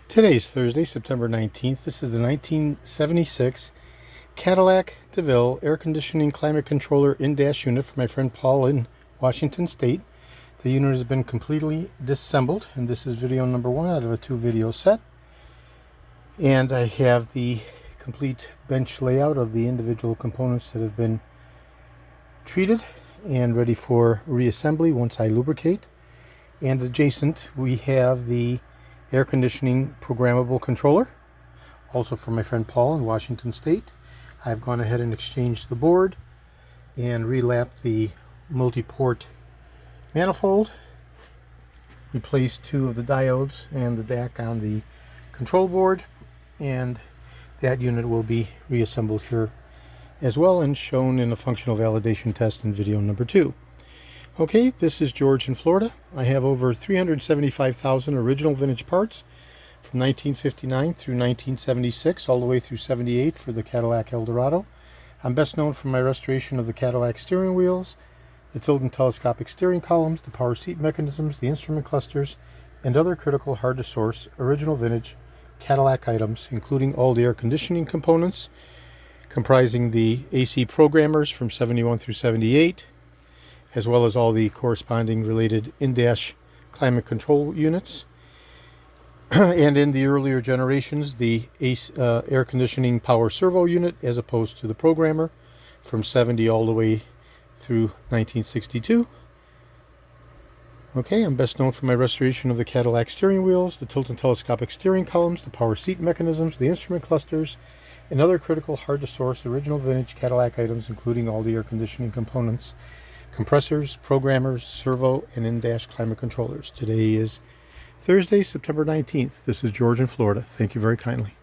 Today's Thursday, September 19th. This is the 1976 Cadillac DeVille air conditioning climate controller in-dash unit for my friend Paul in Washington State. The unit has been completely disassembled, and this is video number 1 out of a 2-video set. And I have the complete bench layout of the individual components that have been treated and ready for reassembly once I lubricate. And adjacent, we have the air conditioning programmable controller, also for my friend Paul in Washington State. I've gone ahead and exchanged the board and relapped the multi-port manifold, replaced 2 of the diodes and the DAC on the control board, and that unit will be reassembled here as well and shown in a functional validation test in video number 2. Okay, this is George in Florida. I have over 375,000 original vintage parts from 1959 through 1976, all the way through 78 for the Cadillac Eldorado. I'm best known for my restoration of the Cadillac steering wheels, the tilt and telescopic steering columns, the power seat mechanisms, the instrument clusters, and other critical hard-to-source original vintage Cadillac items, including all the air conditioning components, comprising the AC programmers from 71 through 78, as well as all the corresponding related in-dash climate control units. And in the earlier generations, the air conditioning power servo unit as opposed to the programmer from 70 all the way through 1962. Okay, I'm best known for my restoration of the Cadillac steering wheels, the tilt and telescopic steering columns, the power seat mechanisms, the instrument clusters, and other critical hard-to-source original vintage Cadillac items, including all the air conditioning components, compressors, programmers, servo, and in-dash climate controllers. Today is Thursday, September 19th. This is George in Florida. Thank you very kindly.